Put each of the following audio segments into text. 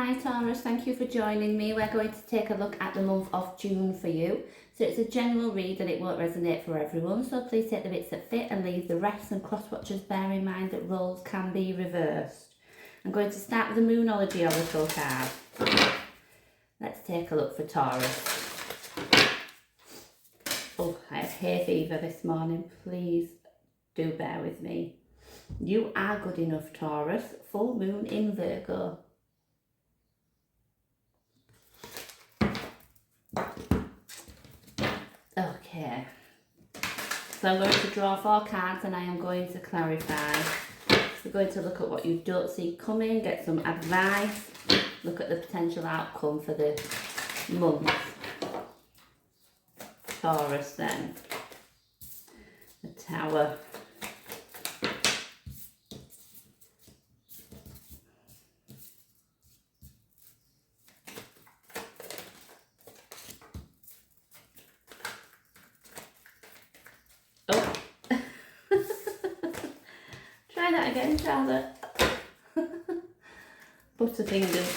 Hi Taurus, thank you for joining me. We're going to take a look at the month of June for you. So it's a general read and it won't resonate for everyone, so please take the bits that fit and leave the rest, and cross-watchers bear in mind that roles can be reversed. I'm going to start with the Moonology Oracle card. Let's take a look for Taurus. Oh, I have hay fever this morning. Please do bear with me. You are good enough, Taurus. Full moon in Virgo. Okay, so I'm going to draw 4 cards and I am going to clarify. We're going to look at what you don't see coming, get some advice, look at the potential outcome for the month. Taurus then. The Tower. Oh. Try that again, Charlotte. Butterfingers.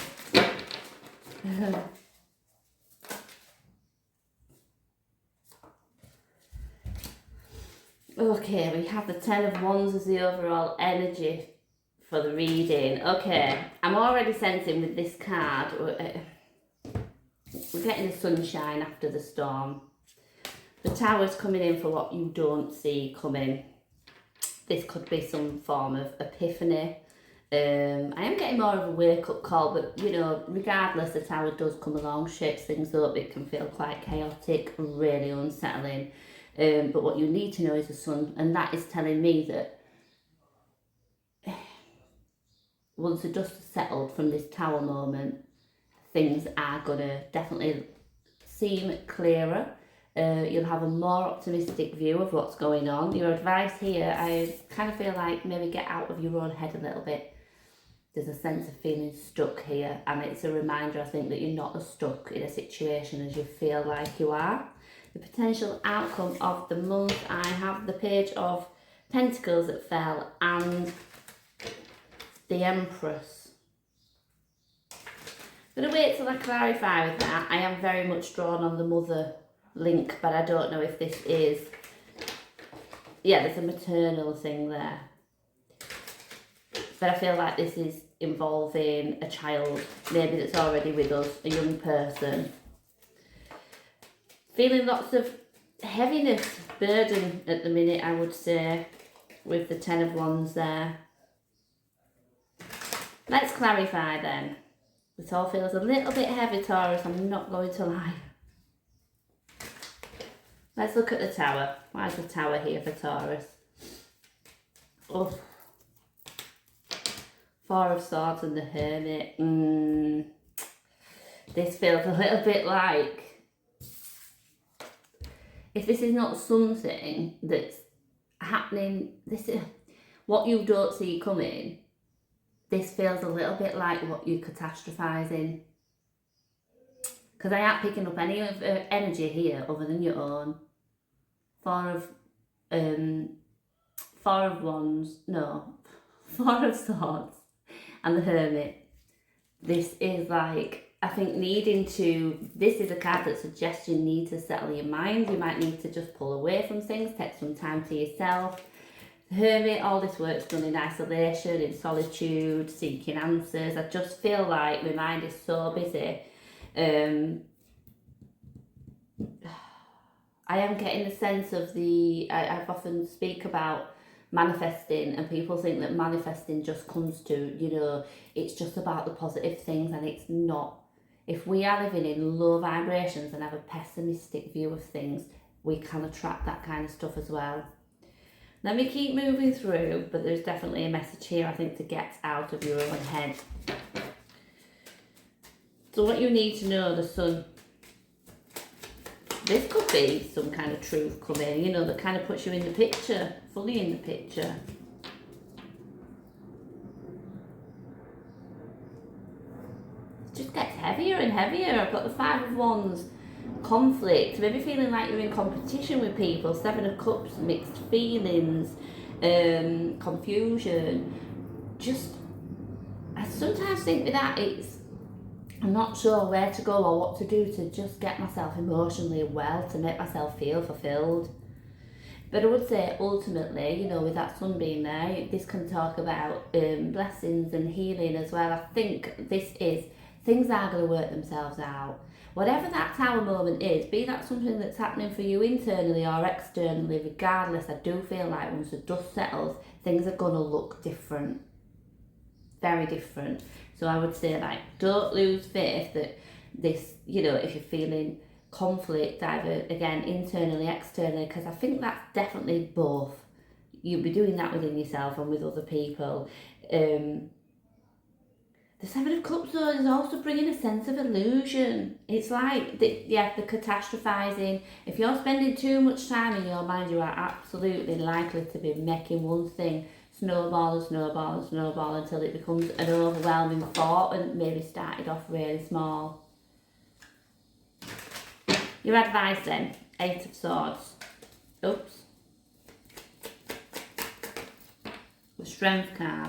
Okay, we have the 10 of Wands as the overall energy for the reading. Okay, I'm already sensing with this card, we're getting the sunshine after the storm. The Tower's coming in for what you don't see coming. This could be some form of epiphany. I am getting more of a wake-up call, but you know, regardless, the Tower does come along, shakes things up. It can feel quite chaotic, really unsettling. But what you need to know is the Sun, and that is telling me that once the dust has settled from this Tower moment, things are going to definitely seem clearer. You'll have a more optimistic view of what's going on. Your advice here, I kind of feel like maybe get out of your own head a little bit. There's a sense of feeling stuck here, and it's a reminder, I think, that you're not as stuck in a situation as you feel like you are. The potential outcome of the month, I have the Page of Pentacles that fell and the Empress. I'm going to wait till I clarify with that. I am very much drawn on the Mother link, but I don't know if this is, yeah, there's a maternal thing there, but I feel like this is involving a child, maybe that's already with us, a young person. Feeling lots of heaviness, burden at the minute, I would say, with the 10 of Wands there. Let's clarify then. This all feels a little bit heavy, Taurus, I'm not going to lie. Let's look at the Tower. Why is the Tower here for Taurus? Oh. 4 of Swords and the Hermit. This feels a little bit like, if this is not something that's happening, this is what you don't see coming, this feels a little bit like what you're catastrophizing. Because I aren't picking up any of energy here other than your own. 4 of Wands, no, 4 of Swords and the Hermit. This is like, I think needing to, this is a card that suggests you need to settle your mind. You might need to just pull away from things, take some time to yourself. The Hermit, all this work's done in isolation, in solitude, seeking answers. I just feel like my mind is so busy. I am getting a sense of I've often speak about manifesting, and people think that manifesting just comes to, you know, it's just about the positive things, and it's not. If we are living in low vibrations and have a pessimistic view of things, we can attract that kind of stuff as well. Let me keep moving through, but there's definitely a message here, I think, to get out of your own head. So what you need to know, the Sun. This could be some kind of truth coming, you know, that kind of puts you in the picture, fully in the picture. It just gets heavier and heavier. I've got the 5 of Wands, conflict, maybe feeling like you're in competition with people. 7 of Cups, mixed feelings, confusion. Just, I sometimes think with that, it's I'm not sure where to go or what to do to just get myself emotionally well, to make myself feel fulfilled. But I would say ultimately, you know, with that sun being there, this can talk about blessings and healing as well. I think things are going to work themselves out. Whatever that Tower moment is, be that something that's happening for you internally or externally, regardless, I do feel like once the dust settles, things are going to look different. Very different. So I would say, like, don't lose faith that this, you know, if you're feeling conflict, either again internally, externally, because I think that's definitely both. You'll be doing that within yourself and with other people. The Seven of Cups though is also bringing a sense of illusion. It's like the catastrophizing. If you're spending too much time in your mind, you are absolutely likely to be making one thing snowball and snowball and snowball until it becomes an overwhelming thought and maybe started off really small. Your advice then, Eight of Swords. Oops. The Strength card.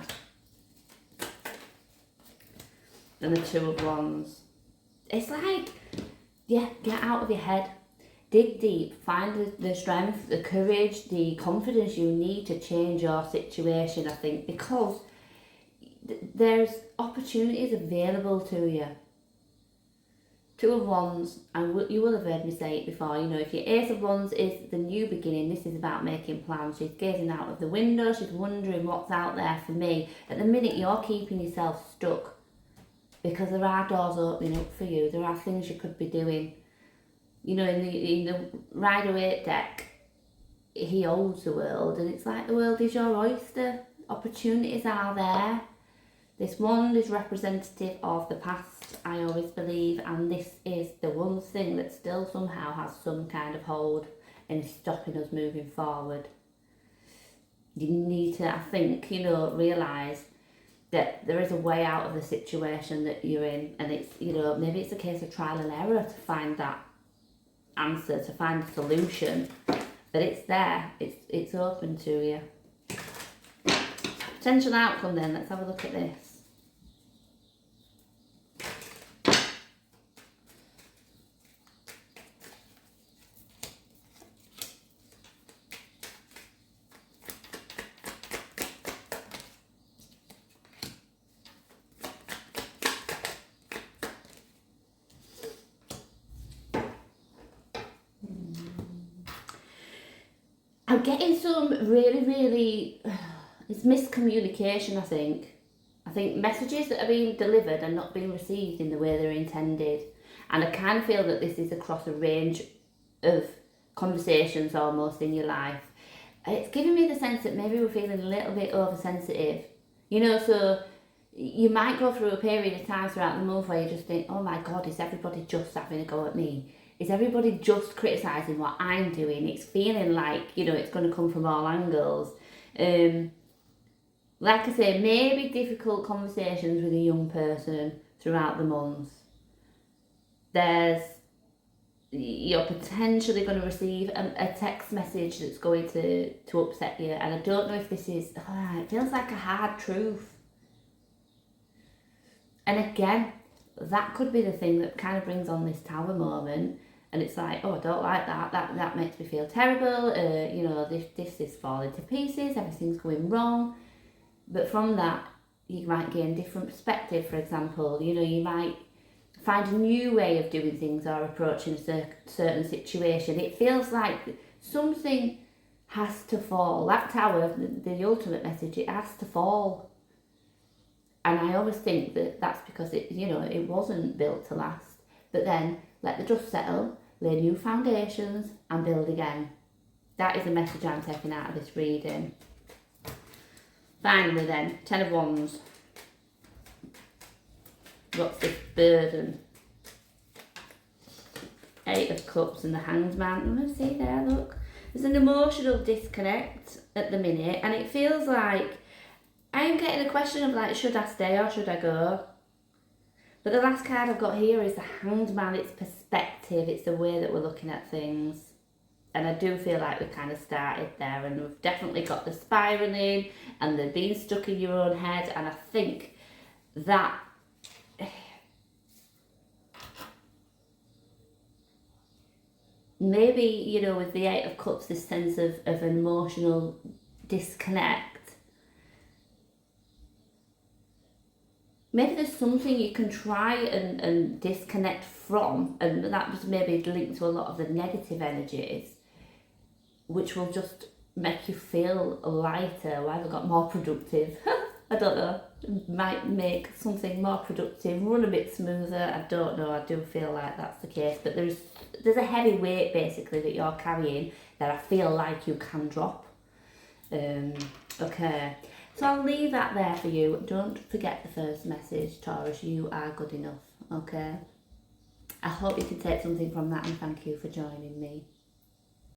And the Two of Wands. It's like, yeah, get out of your head. Dig deep. Find the strength, the courage, the confidence you need to change your situation, I think, because there's opportunities available to you. Two of Wands, and you will have heard me say it before, you know, if your Ace of Wands is the new beginning, this is about making plans. She's gazing out of the window, she's wondering what's out there for me. At the minute, you're keeping yourself stuck because there are doors opening up for you. There are things you could be doing. You know, in the Rider-Waite deck, he holds the world, and it's like the world is your oyster. Opportunities are there. This wand is representative of the past, I always believe, and this is the one thing that still somehow has some kind of hold in stopping us moving forward. You need to, I think, you know, realise that there is a way out of the situation that you're in, and it's, you know, maybe it's a case of trial and error to find that answer, to find a solution, but it's there, it's open to you. Potential outcome then, let's have a look at this. I'm getting some really, it's miscommunication, I think. I think messages that are being delivered are not being received in the way they're intended. And I kind of feel that this is across a range of conversations almost in your life. It's giving me the sense that maybe we're feeling a little bit oversensitive. You know, so you might go through a period of time throughout the month where you just think, oh my God, is everybody just having a go at me? Is everybody just criticising what I'm doing? It's feeling like, you know, it's going to come from all angles. Like I say, maybe difficult conversations with a young person throughout the month. You're potentially going to receive a text message that's going to upset you. And I don't know if this is, it feels like a hard truth. And again, that could be the thing that kind of brings on this Tower moment. And it's like, oh, I don't like that. That makes me feel terrible. You know, this is falling to pieces. Everything's going wrong. But from that, you might gain different perspective. For example, you know, you might find a new way of doing things or approaching a certain situation. It feels like something has to fall. That Tower, the ultimate message, it has to fall. And I always think that that's because it, you know, it wasn't built to last. But then let the dust settle, lay new foundations, and build again. That is the message I'm taking out of this reading. Finally then, Ten of Wands. What's this burden? Eight of Cups and the Hanged Man. Let's see there, look. There's an emotional disconnect at the minute, and it feels like I am getting a question of like, should I stay or should I go? But the last card I've got here is the Hanged Man. It's perspective. It's the way that we're looking at things. And I do feel like we kind of started there, and we've definitely got the spiralling and the being stuck in your own head. And I think that maybe, you know, with the Eight of Cups, this sense of an emotional disconnect. Maybe there's something you can try and disconnect from, and that just maybe linked to a lot of the negative energies, which will just make you feel lighter, or either got more productive. I don't know. Might make something more productive, run a bit smoother. I don't know. I do feel like that's the case, but there's a heavy weight basically that you're carrying that I feel like you can drop. Okay, so I'll leave that there for you. Don't forget the first message, Taurus. You are good enough. Okay. I hope you can take something from that, and thank you for joining me.